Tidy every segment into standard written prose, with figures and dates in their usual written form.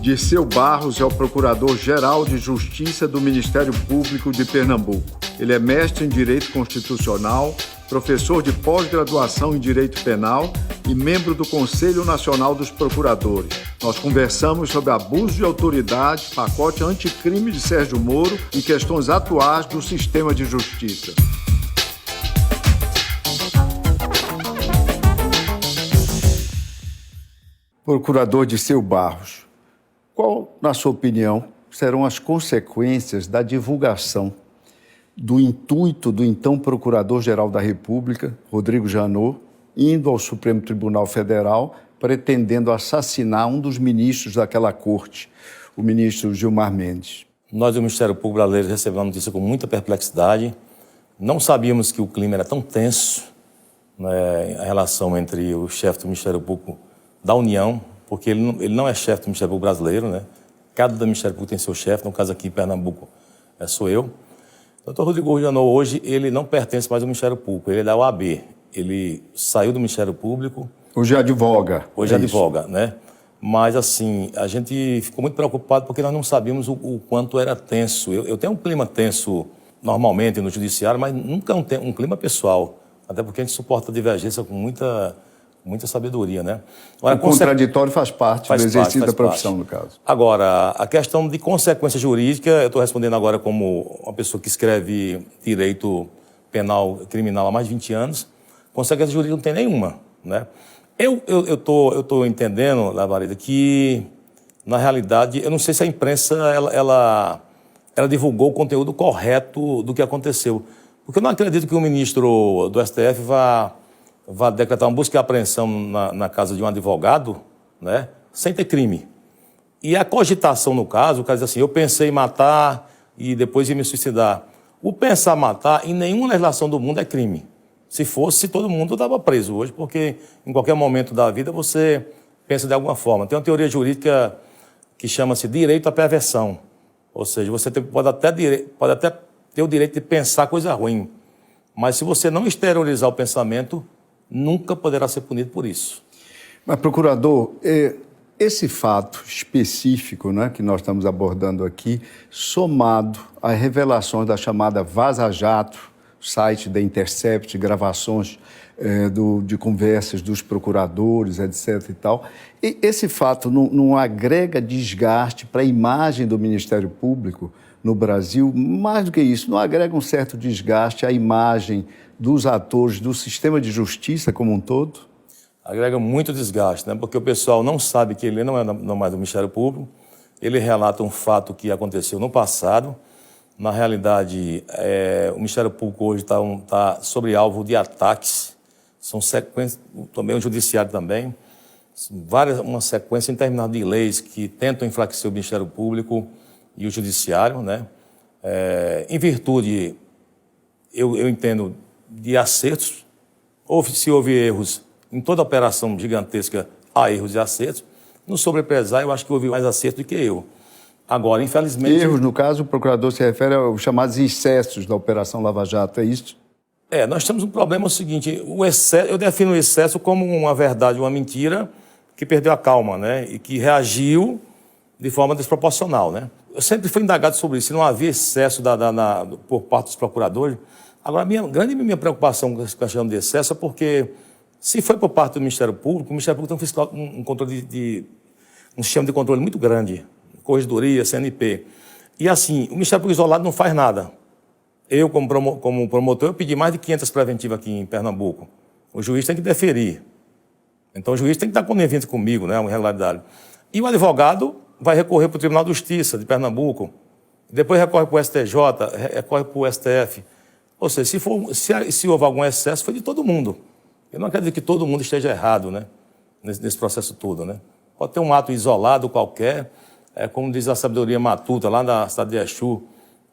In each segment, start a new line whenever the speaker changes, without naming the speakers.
Dirceu Barros é o Procurador-Geral de Justiça do Ministério Público de Pernambuco. Ele é mestre em Direito Constitucional, professor de pós-graduação em Direito Penal e membro do Conselho Nacional dos Procuradores. Nós conversamos sobre abuso de autoridade, pacote anticrime de Sérgio Moro e questões atuais do sistema de justiça. Procurador Dirceu Barros, qual, na sua opinião, serão as consequências da divulgação do intuito do então Procurador-Geral da República, Rodrigo Janot, indo ao Supremo Tribunal Federal, pretendendo assassinar um dos ministros daquela corte, o ministro Gilmar Mendes?
Nós, do Ministério Público Brasileiro, recebemos a notícia com muita perplexidade. Não sabíamos que o clima era tão tenso, né, a relação entre o chefe do Ministério Público da União, porque ele não é chefe do Ministério Público Brasileiro, né? Cada Ministério Público tem seu chefe, no caso aqui em Pernambuco sou eu. O doutor Rodrigo Janot, hoje, ele não pertence mais ao Ministério Público, ele é da OAB. Ele saiu do Ministério Público.
Hoje advoga.
Hoje advoga, né? Mas, assim, a gente ficou muito preocupado porque nós não sabíamos o quanto era tenso. Eu tenho um clima tenso normalmente no judiciário, mas nunca um clima pessoal. Até porque a gente suporta a divergência com muita sabedoria, né?
Agora, o contraditório faz parte do exercício da profissão, no caso.
Agora, a questão de consequência jurídica, eu estou respondendo agora como uma pessoa que escreve direito penal criminal há mais de 20 anos. Consequência jurídica não tem nenhuma, né? Eu tô entendendo, Lavareda, que, na realidade, eu não sei se a imprensa ela divulgou o conteúdo correto do que aconteceu. Porque eu não acredito que o ministro do STF vá decretar uma busca e apreensão na casa de um advogado, né, sem ter crime. E a cogitação, no caso, o cara diz assim, eu pensei em matar e depois ia me suicidar. O pensar matar, em nenhuma legislação do mundo, é crime. Se fosse, todo mundo estava preso hoje, porque em qualquer momento da vida você pensa de alguma forma. Tem uma teoria jurídica que chama-se direito à perversão. Ou seja, você pode até ter o direito de pensar coisa ruim, mas se você não exteriorizar o pensamento, nunca poderá ser punido por isso.
Mas, procurador, esse fato específico, né, que nós estamos abordando aqui, somado às revelações da chamada Vaza Jato, site da Intercept, gravações de conversas dos procuradores, etc. e tal, e esse fato não agrega desgaste para a imagem do Ministério Público no Brasil? Mais do que isso, não agrega um certo desgaste à imagem dos atores do sistema de justiça como um todo?
Agrega muito desgaste, né? Porque o pessoal não sabe que ele não é mais do Ministério Público, ele relata um fato que aconteceu no passado. Na realidade, o Ministério Público hoje está sobre alvo de ataques, são sequências, também o Judiciário também, uma sequência interminável de leis que tentam enfraquecer o Ministério Público e o Judiciário, né? Em virtude, eu entendo, de acertos. Se houve erros em toda operação gigantesca, há erros e acertos. No sobrepresar, eu acho que houve mais acerto do que erro. Agora, infelizmente...
Erros, no caso, o procurador se refere aos chamados excessos da Operação Lava Jato, é isso?
Nós temos um problema, o seguinte, eu defino o excesso como uma verdade, uma mentira que perdeu a calma, né? E que reagiu de forma desproporcional, né? Eu sempre fui indagado sobre isso, se não havia excesso por parte dos procuradores. Agora, minha preocupação com a questão de excesso é porque, se foi por parte do Ministério Público, o Ministério Público tem um controle um sistema de controle muito grande, Corregedoria, CNP. E assim, o Ministério Público isolado não faz nada. Eu, como promotor, eu pedi mais de 500 preventivas aqui em Pernambuco. O juiz tem que deferir. Então, o juiz tem que estar conivente comigo, né, uma realidade. E o advogado vai recorrer para o Tribunal de Justiça de Pernambuco, depois recorre para o STJ, recorre para o STF. Ou seja, se houve algum excesso, foi de todo mundo. Eu não acredito que todo mundo esteja errado, né, nesse processo todo, né? Pode ter um ato isolado qualquer, como diz a sabedoria matuta, lá na cidade de Exu,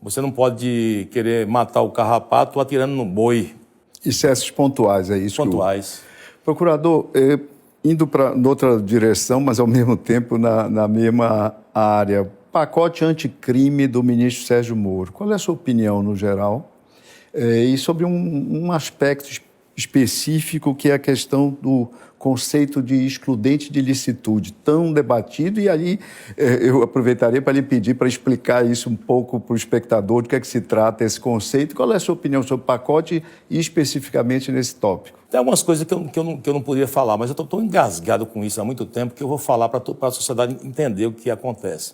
você não pode querer matar o carrapato atirando no boi.
Excessos pontuais, é isso?
Pontuais.
Procurador, indo para outra direção, mas ao mesmo tempo na mesma área, pacote anticrime do ministro Sérgio Moro. Qual é a sua opinião no geral? E sobre um aspecto específico, que é a questão do conceito de excludente de ilicitude, tão debatido, e aí eu aproveitaria para lhe pedir para explicar isso um pouco para o espectador, do que é que se trata esse conceito, qual é a sua opinião sobre o pacote e especificamente nesse tópico.
Tem algumas coisas que eu não poderia falar, mas eu estou tão engasgado com isso há muito tempo que eu vou falar para a sociedade entender o que acontece.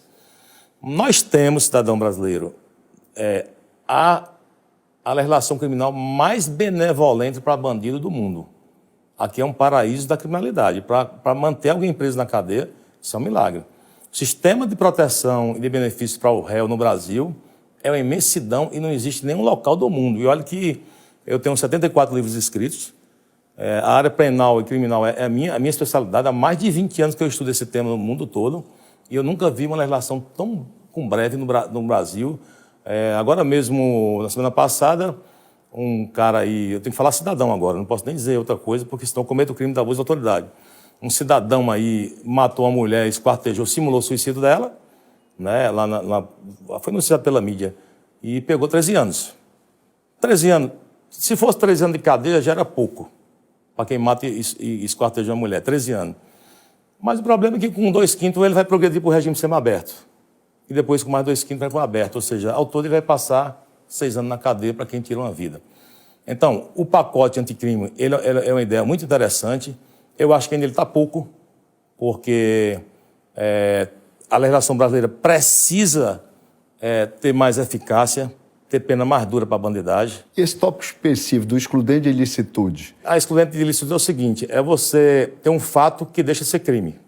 Nós temos, cidadão brasileiro, a legislação criminal mais benevolente para bandido do mundo. Aqui é um paraíso da criminalidade. Para manter alguém preso na cadeia, isso é um milagre. O sistema de proteção e de benefícios para o réu no Brasil é uma imensidão e não existe nenhum local do mundo. E olha que eu tenho 74 livros escritos. A área penal e criminal é a minha especialidade. Há mais de 20 anos que eu estudo esse tema no mundo todo. E eu nunca vi uma legislação tão com breve no Brasil. Agora mesmo, na semana passada, um cara aí, eu tenho que falar cidadão agora, não posso nem dizer outra coisa, porque senão eu cometo o crime da abuso de autoridade. Um cidadão aí matou uma mulher, esquartejou, simulou o suicídio dela, né, foi anunciado pela mídia, e pegou 13 anos. 13 anos. Se fosse 13 anos de cadeia, já era pouco, para quem mata e esquarteja uma mulher, 13 anos. Mas o problema é que com 2/5 ele vai progredir para o regime semiaberto. E depois com mais 2/5 vai para o aberto, ou seja, ao todo ele vai passar 6 anos na cadeia para quem tira uma vida. Então, o pacote anticrime ele é uma ideia muito interessante. Eu acho que ainda ele está pouco, porque a legislação brasileira precisa ter mais eficácia, ter pena mais dura para a bandidagem.
Esse tópico específico do excludente de ilicitude.
A excludente de ilicitude é o seguinte, é você ter um fato que deixa ser crime.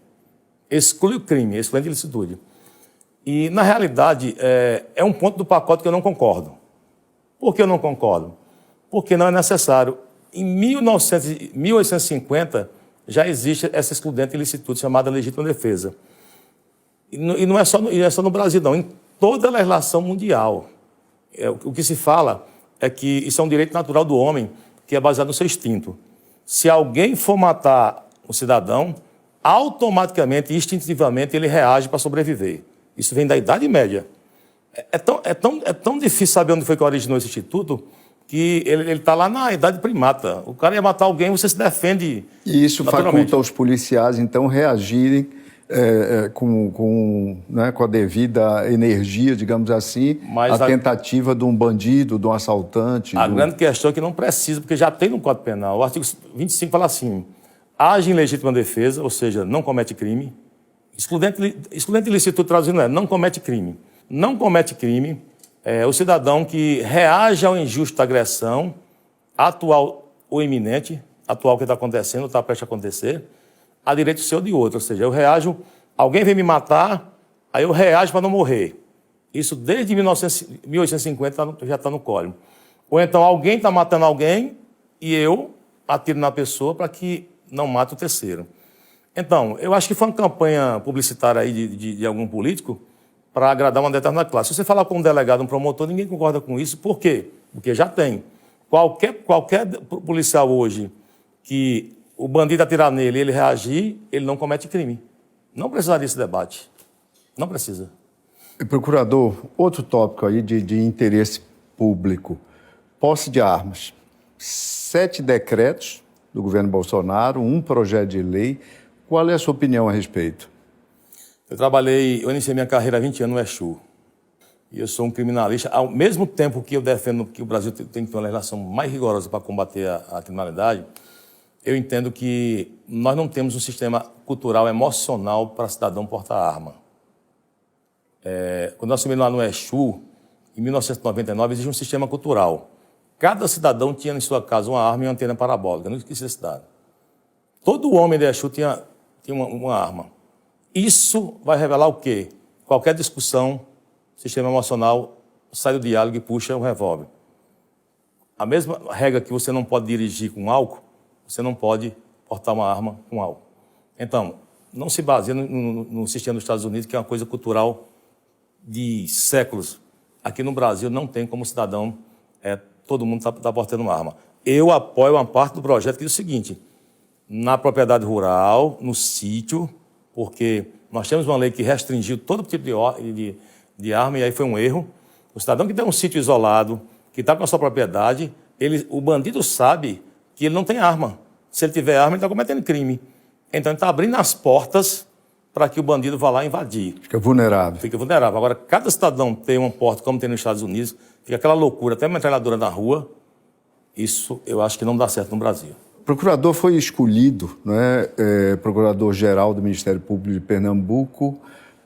Exclui o crime, excludente de ilicitude. E, na realidade, é um ponto do pacote que eu não concordo. Por que eu não concordo? Porque não é necessário. Em 1850, já existe essa excludente de ilicitude chamada legítima defesa. E não é só no Brasil, não. Em toda a legislação mundial. O que se fala é que isso é um direito natural do homem, que é baseado no seu instinto. Se alguém for matar um cidadão, automaticamente, instintivamente, ele reage para sobreviver. Isso vem da Idade Média. É tão difícil saber onde foi que originou esse instituto que ele está lá na idade primata. O cara ia matar alguém, você se defende.
E isso faculta os policiais, então, reagirem com a devida energia, digamos assim, a tentativa de um bandido, de um assaltante.
Grande questão é que não precisa, porque já tem no Código Penal. O artigo 25 fala assim: age em legítima defesa, ou seja, não comete crime. Excludente ilícito traduzindo não comete crime. Não comete crime o cidadão que reage à injusta agressão atual ou iminente, atual que está acontecendo, está prestes a acontecer, a direito seu ou de outro. Ou seja, eu reajo, alguém vem me matar, aí eu reajo para não morrer. Isso desde 1850 já está no código. Ou então alguém está matando alguém e eu atiro na pessoa para que não mate o terceiro. Então, eu acho que foi uma campanha publicitária aí de algum político para agradar uma determinada classe. Se você falar com um delegado, um promotor, ninguém concorda com isso. Por quê? Porque já tem. Qualquer policial hoje que o bandido atirar nele e ele reagir, ele não comete crime. Não precisaria desse debate. Não precisa.
Procurador, outro tópico aí de interesse público. Posse de armas. 7 decretos do governo Bolsonaro, um projeto de lei. Qual é a sua opinião a respeito?
Eu iniciei minha carreira há 20 anos no Exu. E eu sou um criminalista. Ao mesmo tempo que eu defendo que o Brasil tem que ter uma legislação mais rigorosa para combater a criminalidade, eu entendo que nós não temos um sistema cultural emocional para cidadão portar arma. Quando nós assumimos lá no Exu, em 1999, existe um sistema cultural. Cada cidadão tinha em sua casa uma arma e uma antena parabólica, não existe necessidade. Todo homem do Exu tinha uma arma. Isso vai revelar o quê? Qualquer discussão, sistema emocional, sai do diálogo e puxa o revólver. A mesma regra que você não pode dirigir com álcool, você não pode portar uma arma com álcool. Então, não se baseia no sistema dos Estados Unidos, que é uma coisa cultural de séculos. Aqui no Brasil não tem como cidadão, todo mundo está portando uma arma. Eu apoio uma parte do projeto que diz o seguinte: na propriedade rural, no sítio, porque nós temos uma lei que restringiu todo tipo de arma, e aí foi um erro. O cidadão que tem um sítio isolado, que está com a sua propriedade, o bandido sabe que ele não tem arma. Se ele tiver arma, ele está cometendo crime. Então, ele está abrindo as portas para que o bandido vá lá invadir.
Fica vulnerável.
Fica vulnerável. Agora, cada cidadão tem uma porta, como tem nos Estados Unidos, fica aquela loucura, até uma metralhadora na rua. Isso eu acho que não dá certo no Brasil.
O procurador foi escolhido, procurador-geral do Ministério Público de Pernambuco,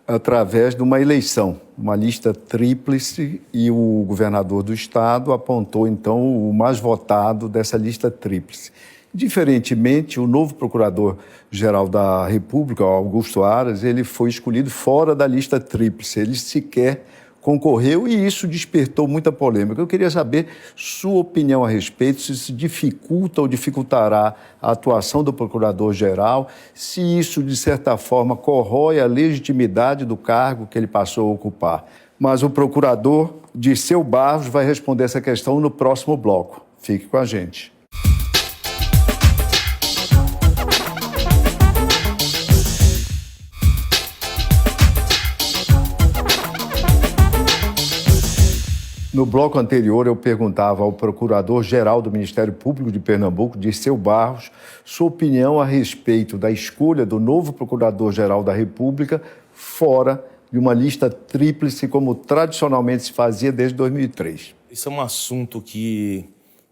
através de uma eleição, uma lista tríplice, e o governador do estado apontou, então, o mais votado dessa lista tríplice. Diferentemente, o novo procurador-geral da República, Augusto Aras, ele foi escolhido fora da lista tríplice, ele sequer concorreu e isso despertou muita polêmica. Eu queria saber sua opinião a respeito, se isso dificulta ou dificultará a atuação do procurador-geral, se isso, de certa forma, corrói a legitimidade do cargo que ele passou a ocupar. Mas o procurador Dirceu Barros vai responder essa questão no próximo bloco. Fique com a gente. No bloco anterior, eu perguntava ao procurador-geral do Ministério Público de Pernambuco, Dirceu Barros, sua opinião a respeito da escolha do novo procurador-geral da República fora de uma lista tríplice, como tradicionalmente se fazia desde 2003.
Isso é um assunto que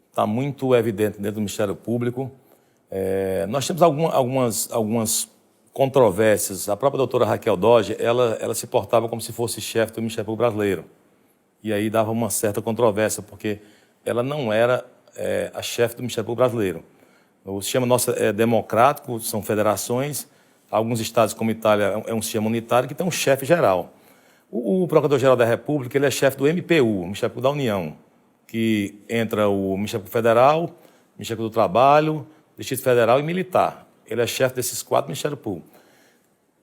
está muito evidente dentro do Ministério Público. Nós temos algumas controvérsias. A própria doutora Raquel Doge, ela se portava como se fosse chefe do Ministério Público brasileiro. E aí dava uma certa controvérsia, porque ela não era a chefe do Ministério Público brasileiro. O sistema nosso é democrático, são federações. Alguns estados, como Itália, é um sistema unitário que tem um chefe geral. O Procurador-Geral da República, ele é chefe do MPU, Ministério Público da União, que entra o Ministério Público Federal, Ministério Público do Trabalho, Distrito Federal e Militar. Ele é chefe desses 4 Ministérios Públicos.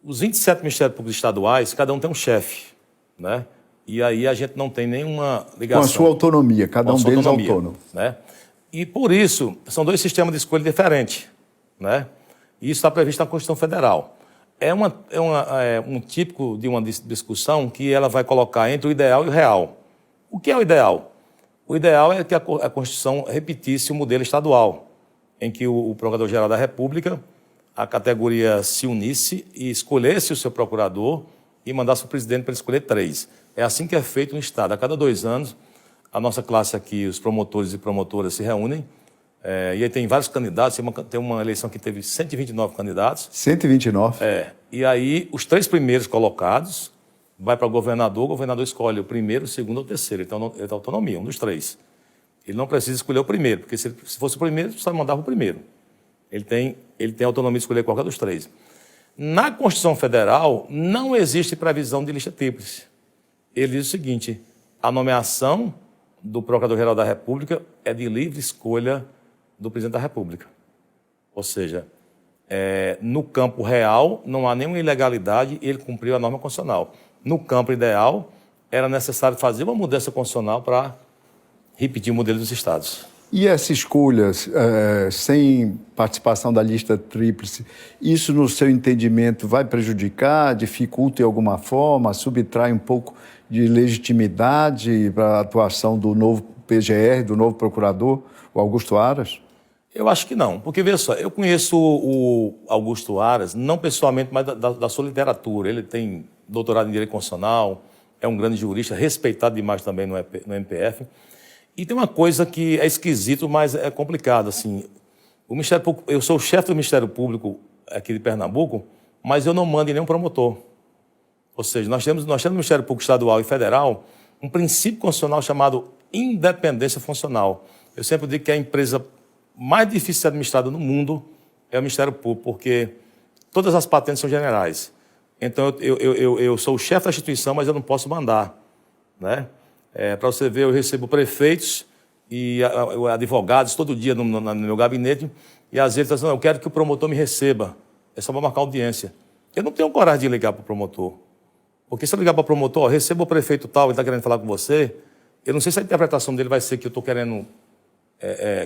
Os 27 Ministérios Públicos estaduais, cada um tem um chefe, né? E aí a gente não tem nenhuma ligação.
Com a sua autonomia, cada um deles autônomo.
Né? E por isso, são 2 sistemas de escolha diferentes. Né? E isso está previsto na Constituição Federal. É um típico de uma discussão que ela vai colocar entre o ideal e o real. O que é o ideal? O ideal é que a Constituição repetisse o modelo estadual, em que o Procurador-Geral da República, a categoria se unisse e escolhesse o seu procurador e mandasse o presidente para escolher 3. É assim que é feito no Estado. A cada 2 anos, a nossa classe aqui, os promotores e promotoras se reúnem, e aí tem vários candidatos, tem uma eleição que teve 129 candidatos.
129?
E aí os 3 primeiros colocados vai para o governador escolhe o primeiro, o segundo ou o terceiro. Então, ele tem autonomia, um dos 3. Ele não precisa escolher o primeiro, porque se fosse o primeiro, só mandava o primeiro. Ele tem autonomia de escolher qualquer dos 3. Na Constituição Federal, não existe previsão de lista tríplice. Ele diz o seguinte: a nomeação do Procurador-Geral da República é de livre escolha do Presidente da República. Ou seja, no campo real não há nenhuma ilegalidade e ele cumpriu a norma constitucional. No campo ideal, era necessário fazer uma mudança constitucional para repetir o modelo dos estados.
E essa escolha, sem participação da lista tríplice, isso, no seu entendimento, vai prejudicar, dificulta de alguma forma, subtrai um pouco de legitimidade para a atuação do novo PGR, do novo procurador, o Augusto Aras?
Eu acho que não, porque, veja só, eu conheço o Augusto Aras, não pessoalmente, mas da sua literatura. Ele tem doutorado em Direito Constitucional, é um grande jurista, respeitado demais também no MPF. E tem uma coisa que é esquisito, mas é complicado, assim. O Ministério Público, eu sou o chefe do Ministério Público aqui de Pernambuco, mas eu não mando em nenhum promotor. Ou seja, nós temos no Ministério Público Estadual e Federal um princípio constitucional chamado independência funcional. Eu sempre digo que a empresa mais difícil de ser administrada no mundo é o Ministério Público, porque todas as patentes são generais. Então, eu sou o chefe da instituição, mas eu não posso mandar, né? Para você ver, eu recebo prefeitos e advogados todo dia no meu gabinete e às vezes eu quero que o promotor me receba. É só para marcar audiência. Eu não tenho coragem de ligar para o promotor. Porque se eu ligar para o promotor, receba o prefeito tal, ele está querendo falar com você, eu não sei se a interpretação dele vai ser que eu estou querendo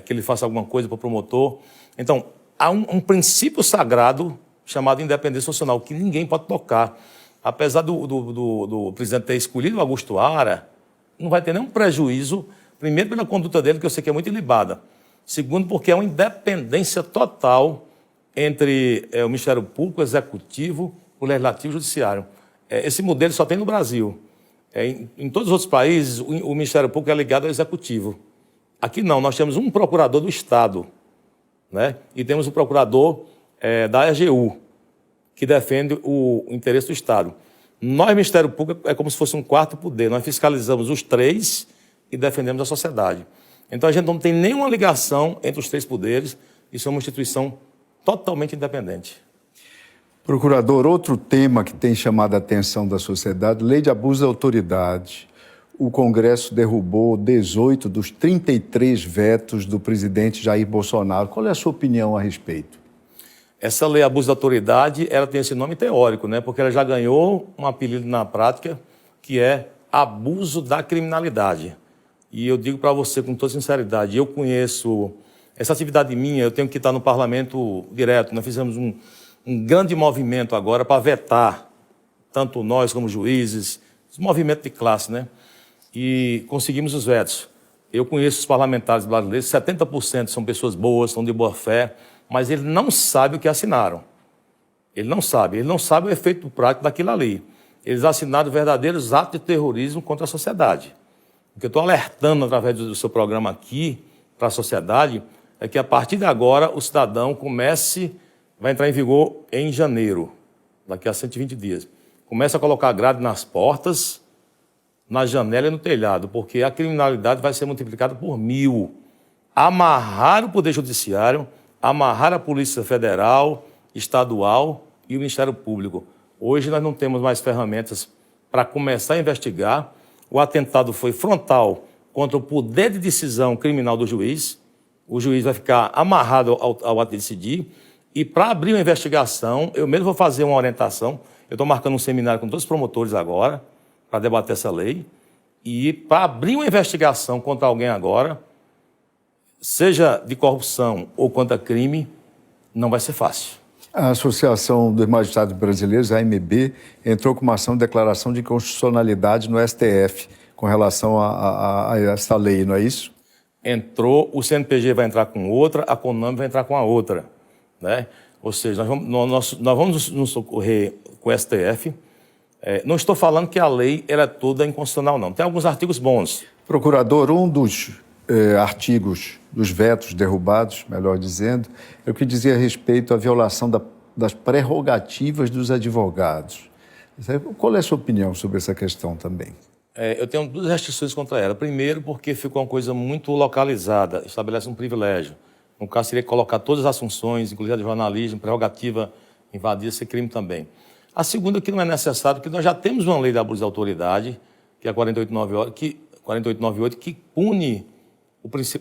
que ele faça alguma coisa para o promotor. Então, há um princípio sagrado chamado independência funcional, que ninguém pode tocar. Apesar do presidente ter escolhido o Augusto Aras, não vai ter nenhum prejuízo, primeiro pela conduta dele, que eu sei que é muito ilibada. Segundo, porque é uma independência total entre o Ministério Público, o Executivo, o Legislativo e o Judiciário. Esse modelo só tem no Brasil. Em todos os outros países, o Ministério Público é ligado ao Executivo. Aqui não, nós temos um procurador do Estado, né? E temos um procurador da AGU, que defende o interesse do Estado. Nós, Ministério Público, é como se fosse um quarto poder. Nós fiscalizamos os três e defendemos a sociedade. Então, a gente não tem nenhuma ligação entre os três poderes e somos uma instituição totalmente independente.
Procurador, outro tema que tem chamado a atenção da sociedade, lei de abuso de autoridade. O Congresso derrubou 18 dos 33 vetos do presidente Jair Bolsonaro. Qual é a sua opinião a respeito?
Essa lei de abuso de autoridade, ela tem esse nome teórico, né? Porque ela já ganhou um apelido na prática, que é abuso da criminalidade. E eu digo para você com toda sinceridade, eu conheço essa atividade minha, eu tenho que estar no parlamento direto. Nós fizemos um grande movimento agora para vetar, tanto nós como juízes, esse movimento de classe, né? E conseguimos os vetos. Eu conheço os parlamentares brasileiros, 70% são pessoas boas, são de boa fé, mas ele não sabe o que assinaram. Ele não sabe o efeito prático daquilo ali. Eles assinaram verdadeiros atos de terrorismo contra a sociedade. O que eu estou alertando através do seu programa aqui para a sociedade é que a partir de agora o cidadão vai entrar em vigor em janeiro, daqui a 120 dias. Comece a colocar grade nas portas, na janela e no telhado, porque a criminalidade vai ser multiplicada por 1000. Amarrar o Poder Judiciário, amarrar a Polícia Federal, Estadual e o Ministério Público. Hoje nós não temos mais ferramentas para começar a investigar. O atentado foi frontal contra o poder de decisão criminal do juiz. O juiz vai ficar amarrado ao ato de decidir. E para abrir uma investigação, eu mesmo vou fazer uma orientação. Eu estou marcando um seminário com todos os promotores agora, para debater essa lei. E para abrir uma investigação contra alguém agora, seja de corrupção ou contra crime, não vai ser fácil.
A Associação dos Magistrados Brasileiros, a AMB, entrou com uma ação de declaração de inconstitucionalidade no STF com relação a essa lei, não é isso?
Entrou, o CNPG vai entrar com outra, a CONAME vai entrar com a outra, né? Ou seja, nós vamos nos socorrer com o STF. Não estou falando que a lei ela é toda inconstitucional, não. Tem alguns artigos bons.
Procurador, um dos artigos dos vetos derrubados, melhor dizendo, é o que dizia a respeito à violação das prerrogativas dos advogados. Qual é a sua opinião sobre essa questão também?
Eu tenho duas restrições contra ela. Primeiro, porque ficou uma coisa muito localizada, estabelece um privilégio. No caso, seria colocar todas as funções, inclusive a de jornalismo, prerrogativa, invadir esse crime também. A segunda, que não é necessário, porque nós já temos uma lei de abuso de autoridade, que é a 4898, que pune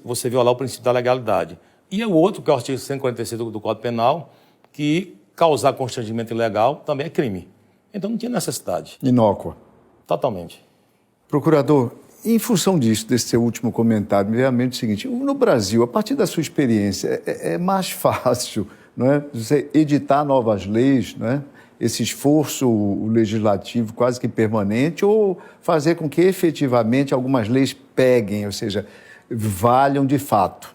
você violar o princípio da legalidade. E o outro, que é o artigo 146 do Código Penal, que causar constrangimento ilegal também é crime. Então não tinha necessidade.
Inócua.
Totalmente.
Procurador, em função disso, desse seu último comentário, me veio à mente o seguinte: no Brasil, a partir da sua experiência, é mais fácil, não é, você editar novas leis, não é? Esse esforço legislativo quase que permanente, ou fazer com que efetivamente algumas leis peguem, ou seja, valham de fato?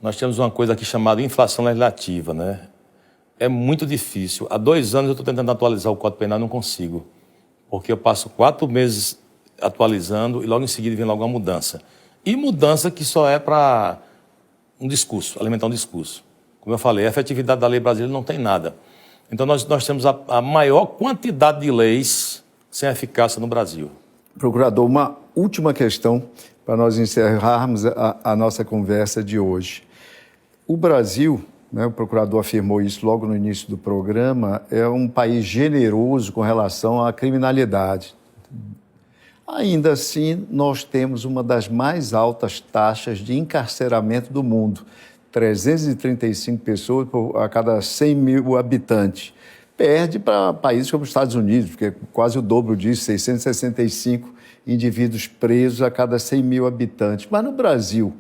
Nós temos uma coisa aqui chamada inflação legislativa, né? É muito difícil. Há 2 anos eu estou tentando atualizar o Código Penal e não consigo, porque eu passo 4 meses atualizando e logo em seguida vem logo uma mudança. E mudança que só é para um discurso, alimentar um discurso. Como eu falei, a efetividade da lei brasileira não tem nada. Então nós temos a maior quantidade de leis sem eficácia no Brasil.
Procurador, uma última questão para nós encerrarmos a nossa conversa de hoje. O Brasil, né, o procurador afirmou isso logo no início do programa, é um país generoso com relação à criminalidade. Ainda assim, nós temos uma das mais altas taxas de encarceramento do mundo. 335 pessoas a cada 100 mil habitantes. Perde para países como os Estados Unidos, porque é quase o dobro disso, 665 indivíduos presos a cada 100 mil habitantes. Mas no Brasil,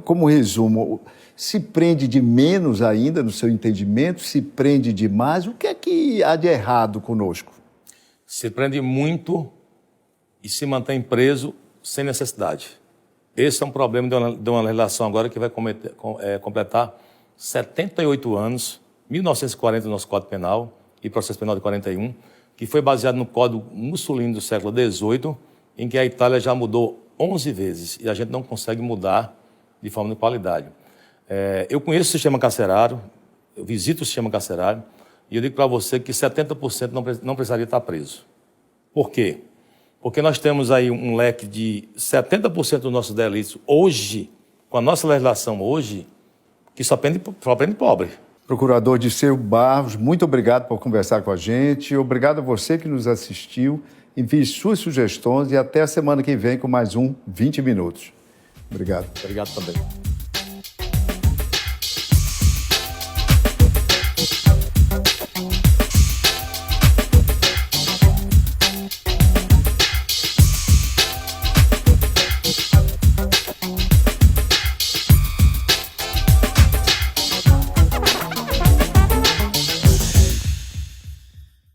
como resumo, se prende de menos ainda, no seu entendimento? Se prende de mais? O que é que há de errado conosco?
Se prende muito e se mantém preso sem necessidade. Esse é um problema de uma legislação agora que vai completar 78 anos, 1940 no nosso Código Penal e Processo Penal de 41, que foi baseado no Código Mussolini do século XVIII, em que a Itália já mudou 11 vezes e a gente não consegue mudar de forma de qualidade. Eu conheço o sistema carcerário, eu visito o sistema carcerário e eu digo para você que 70% não precisaria estar preso. Por quê? Porque nós temos aí um leque de 70% dos nossos delitos hoje, com a nossa legislação hoje, que só prende pobre.
Procurador Dirceu Barros, muito obrigado por conversar com a gente. Obrigado a você que nos assistiu. Envie suas sugestões e até a semana que vem com mais um 20 Minutos. Obrigado.
Obrigado também.